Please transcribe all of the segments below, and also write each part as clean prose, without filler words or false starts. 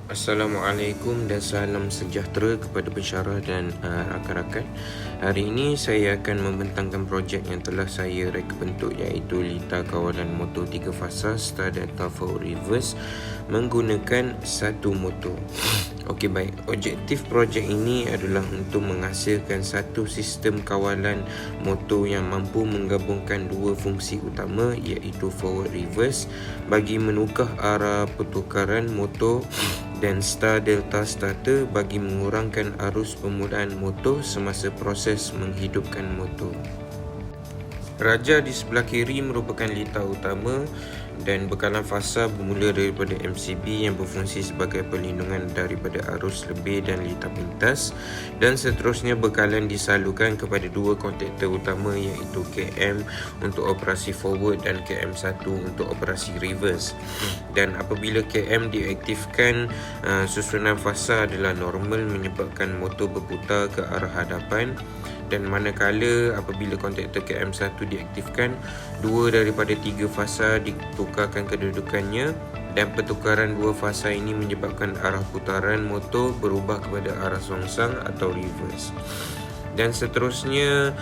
Assalamualaikum dan salam sejahtera kepada pensyarah dan rakan-rakan. Hari ini saya akan membentangkan projek yang telah saya reka bentuk, iaitu lita kawalan motor 3 fasa Star Delta Forward Reverse menggunakan satu motor. Okey, baik. Objektif projek ini adalah untuk menghasilkan satu sistem kawalan motor yang mampu menggabungkan dua fungsi utama, iaitu forward reverse bagi menukar arah pertukaran motor dan Star Delta Starter bagi mengurangkan arus permulaan motor semasa proses menghidupkan motor. Raja di sebelah kiri merupakan lita utama dan bekalan fasa bermula daripada MCB yang berfungsi sebagai perlindungan daripada arus lebih dan lita pintas, dan seterusnya bekalan disalurkan kepada dua kontaktor utama, iaitu KM untuk operasi forward dan KM1 untuk operasi reverse. Dan apabila KM diaktifkan, susunan fasa adalah normal menyebabkan motor berputar ke arah hadapan, dan manakala apabila kontaktor KM1 diaktifkan, dua daripada tiga fasa ditukarkan kedudukannya, dan pertukaran dua fasa ini menyebabkan arah putaran motor berubah kepada arah songsang atau reverse. Dan seterusnya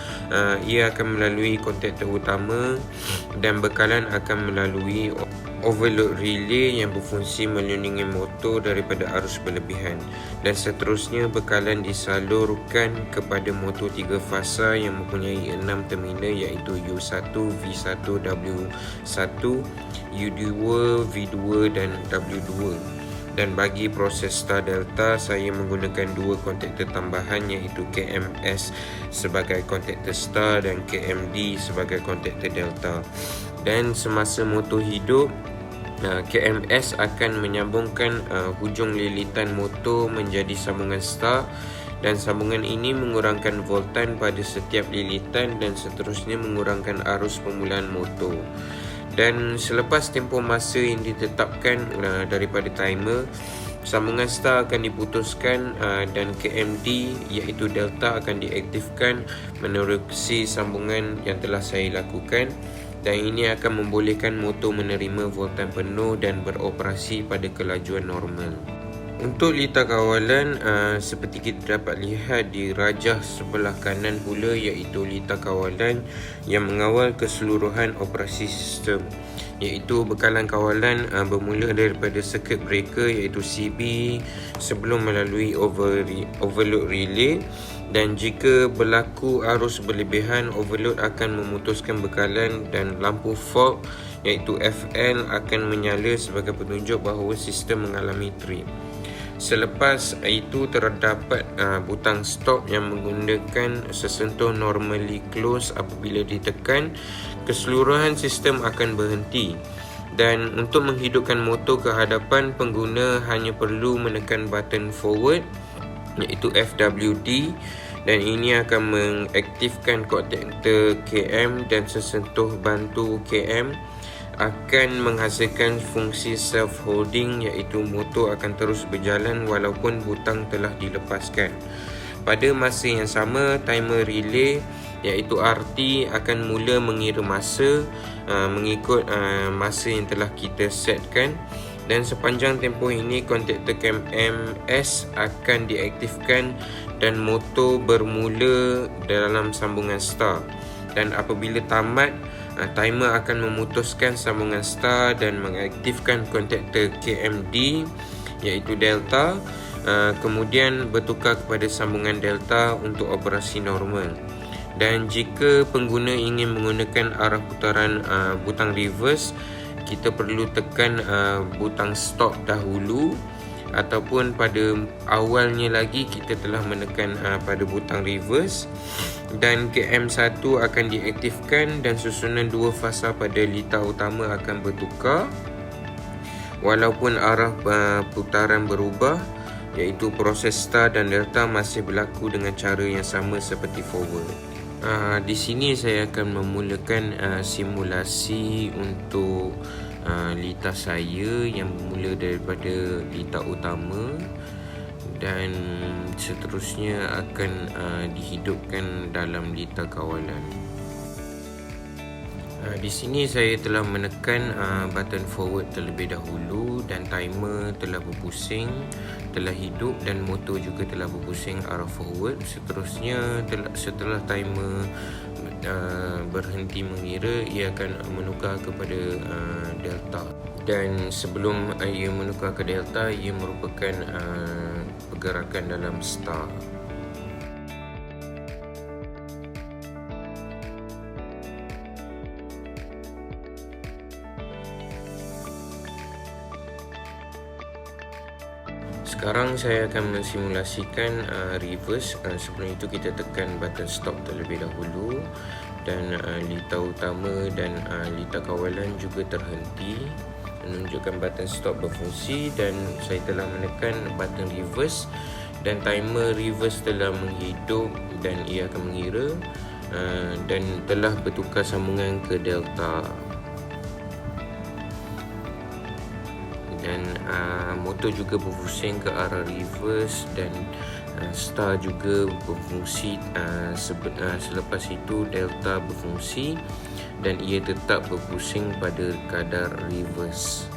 ia akan melalui kontaktor utama, dan bekalan akan melalui overload relay yang berfungsi melindungi motor daripada arus berlebihan, dan seterusnya bekalan disalurkan kepada motor 3 fasa yang mempunyai 6 terminal, iaitu U1, V1, W1, U2, V2 dan W2. Dan bagi proses Star Delta, saya menggunakan dua kontaktor tambahan, iaitu KMS sebagai kontaktor Star dan KMD sebagai kontaktor Delta. Dan semasa motor hidup, KMS akan menyambungkan hujung lilitan motor menjadi sambungan Star, dan sambungan ini mengurangkan voltan pada setiap lilitan dan seterusnya mengurangkan arus permulaan motor. Dan selepas tempoh masa yang ditetapkan daripada timer, sambungan Star akan diputuskan dan KMD iaitu Delta akan diaktifkan menerusi sambungan yang telah saya lakukan, dan ini akan membolehkan motor menerima voltan penuh dan beroperasi pada kelajuan normal. Untuk lita kawalan, seperti kita dapat lihat di rajah sebelah kanan pula, iaitu lita kawalan yang mengawal keseluruhan operasi sistem, iaitu bekalan kawalan bermula daripada circuit breaker, iaitu CB, sebelum melalui overload relay. Dan jika berlaku arus berlebihan, overload akan memutuskan bekalan, dan lampu fog iaitu FL akan menyala sebagai penunjuk bahawa sistem mengalami trip. Selepas itu terdapat butang stop yang menggunakan sesentuh normally close. Apabila ditekan, keseluruhan sistem akan berhenti. Dan untuk menghidupkan motor ke hadapan, pengguna hanya perlu menekan button forward, iaitu FWD, dan ini akan mengaktifkan kontaktor KM, dan sesentuh bantu KM akan menghasilkan fungsi self-holding, iaitu motor akan terus berjalan walaupun butang telah dilepaskan. Pada masa yang sama, timer relay iaitu RT akan mula mengira masa mengikut masa yang telah kita setkan, dan sepanjang tempoh ini kontaktor KMS akan diaktifkan dan motor bermula dalam sambungan Star. Dan apabila tamat, timer akan memutuskan sambungan Star dan mengaktifkan kontaktor KMD iaitu Delta, kemudian bertukar kepada sambungan Delta untuk operasi normal. Dan jika pengguna ingin menggunakan arah putaran butang reverse, kita perlu tekan butang stop dahulu, ataupun pada awalnya lagi kita telah menekan pada butang reverse, dan KM1 akan diaktifkan dan susunan dua fasa pada lita utama akan bertukar walaupun arah putaran berubah, iaitu proses Star dan Delta masih berlaku dengan cara yang sama seperti forward. Di sini saya akan memulakan simulasi untuk lita saya yang bermula daripada lita utama, dan seterusnya akan dihidupkan dalam lita kawalan. Di sini saya telah menekan button forward terlebih dahulu dan timer telah berpusing, telah hidup dan motor juga telah berpusing arah forward. Seterusnya setelah timer berhenti mengira, ia akan menukar kepada delta. Dan sebelum ia menukar ke delta, ia merupakan pergerakan dalam star. Sekarang saya akan mensimulasikan reverse. Sebelum itu kita tekan button stop terlebih dahulu, dan lita utama dan lita kawalan juga terhenti, menunjukkan button stop berfungsi, dan saya telah menekan button reverse dan timer reverse telah menghidup dan ia akan mengira dan telah bertukar sambungan ke delta. Dan motor juga berfungsi ke arah reverse dan star juga berfungsi. Selepas itu delta berfungsi dan ia tetap berpusing pada kadar reverse.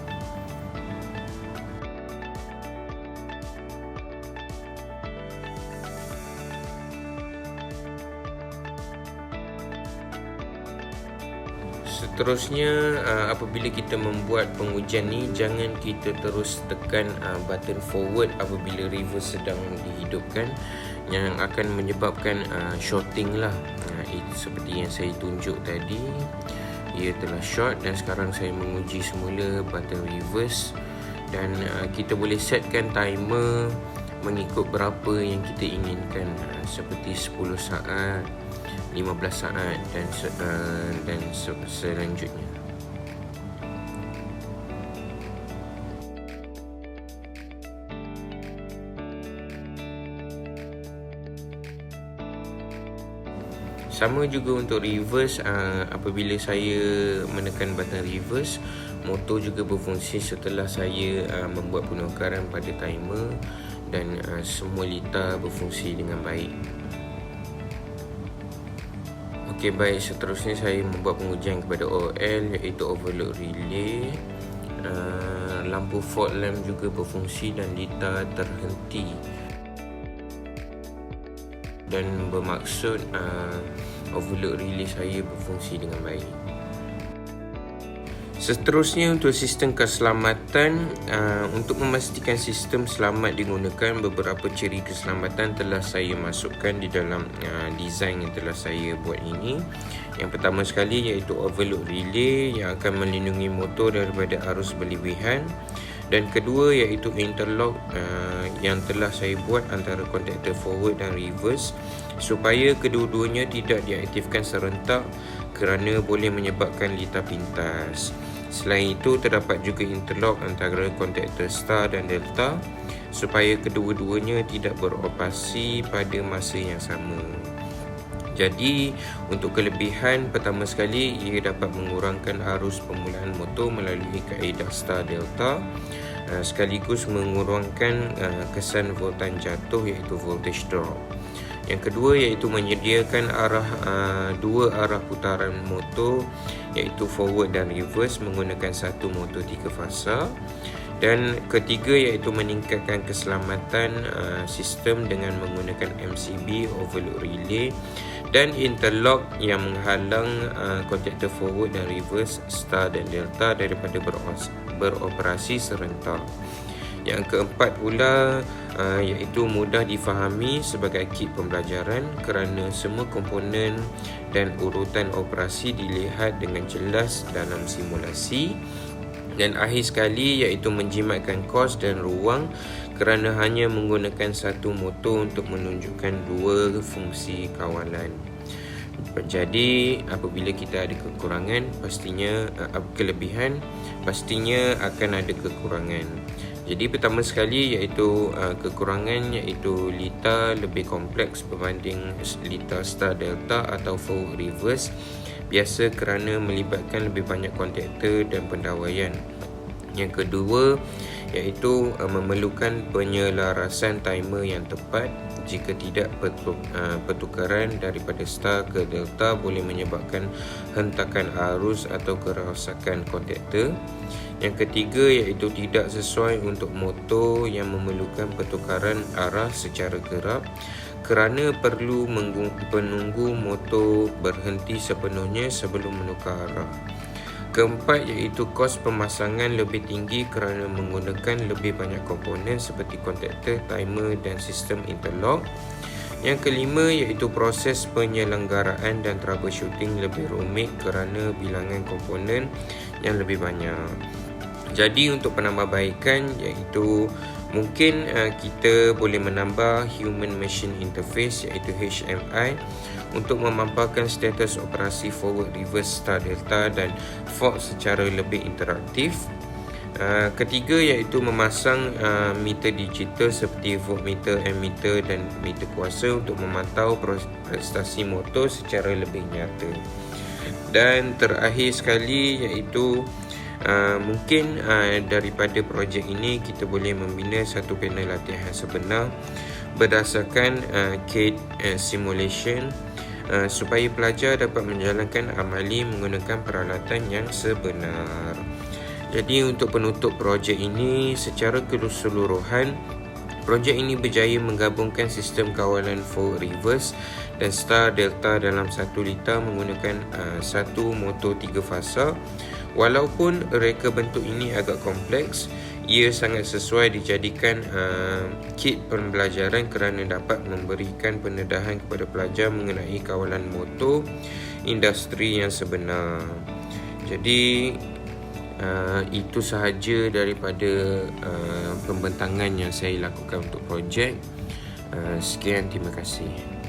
Seterusnya, apabila kita membuat pengujian ni, jangan kita terus tekan button forward apabila reverse sedang dihidupkan, yang akan menyebabkan shorting lah. Itu seperti yang saya tunjuk tadi, ia telah short, dan sekarang saya menguji semula button reverse, dan kita boleh setkan timer mengikut berapa yang kita inginkan, seperti 10 saat, 15 saat dan selanjutnya. Sama juga untuk reverse. Apabila saya menekan button reverse, motor juga berfungsi setelah saya membuat penukaran pada timer, dan semua lita berfungsi dengan baik. Okey, baik, seterusnya saya membuat pengujian kepada OL, iaitu overload relay. Lampu fault lamp juga berfungsi dan lita terhenti, dan bermaksud overload relay saya berfungsi dengan baik. Seterusnya, untuk sistem keselamatan, untuk memastikan sistem selamat digunakan, beberapa ciri keselamatan telah saya masukkan di dalam design yang telah saya buat ini. Yang pertama sekali iaitu overload relay yang akan melindungi motor daripada arus berlebihan, dan kedua iaitu interlock yang telah saya buat antara kontaktor forward dan reverse supaya kedua-duanya tidak diaktifkan serentak kerana boleh menyebabkan lita pintas. Selain itu, terdapat juga interlock antara kontaktor star dan delta supaya kedua-duanya tidak beroperasi pada masa yang sama. Jadi, untuk kelebihan, pertama sekali ia dapat mengurangkan arus permulaan motor melalui kaedah star delta, sekaligus mengurangkan kesan voltan jatuh iaitu voltage drop. Yang kedua iaitu menyediakan dua arah putaran motor iaitu forward dan reverse menggunakan satu motor 3 fasa. Dan ketiga iaitu meningkatkan keselamatan sistem dengan menggunakan MCB, overload relay dan interlock yang menghalang kontaktor forward dan reverse star dan delta daripada beroperasi serentak. Yang keempat pula iaitu mudah difahami sebagai kit pembelajaran kerana semua komponen dan urutan operasi dilihat dengan jelas dalam simulasi. Dan akhir sekali iaitu menjimatkan kos dan ruang kerana hanya menggunakan satu motor untuk menunjukkan dua fungsi kawalan. Jadi apabila kita ada kekurangan, pastinya kelebihan, pastinya akan ada kekurangan. Jadi pertama sekali iaitu kekurangan iaitu lita lebih kompleks berbanding lita star delta atau forward reverse, biasa kerana melibatkan lebih banyak kontaktor dan pendawaian. Yang kedua iaitu memerlukan penyelarasan timer yang tepat. Jika tidak, pertukaran daripada star ke delta boleh menyebabkan hentakan arus atau kerosakan kontaktor. Yang ketiga iaitu tidak sesuai untuk motor yang memerlukan pertukaran arah secara kerap, kerana perlu menunggu motor berhenti sepenuhnya sebelum menukar arah. Keempat iaitu kos pemasangan lebih tinggi kerana menggunakan lebih banyak komponen seperti kontaktor, timer dan sistem interlock. Yang kelima iaitu proses penyelenggaraan dan troubleshooting lebih rumit kerana bilangan komponen yang lebih banyak. Jadi untuk penambahbaikan iaitu mungkin kita boleh menambah Human Machine Interface iaitu HMI untuk memaparkan status operasi forward, reverse, star, delta dan fault secara lebih interaktif. Ketiga iaitu memasang meter digital seperti voltmeter, ammeter dan meter kuasa untuk memantau prestasi motor secara lebih nyata. Dan terakhir sekali iaitu mungkin daripada projek ini kita boleh membina satu panel latihan sebenar berdasarkan CAD simulation supaya pelajar dapat menjalankan amali menggunakan peralatan yang sebenar. Jadi untuk penutup projek ini, secara keseluruhan projek ini berjaya menggabungkan sistem kawalan forward, reverse dan star delta dalam satu lita menggunakan satu motor 3 fasa. Walaupun reka bentuk ini agak kompleks, ia sangat sesuai dijadikan kit pembelajaran kerana dapat memberikan pendedahan kepada pelajar mengenai kawalan motor industri yang sebenar. Jadi itu sahaja daripada pembentangan yang saya lakukan untuk projek. Sekian, terima kasih.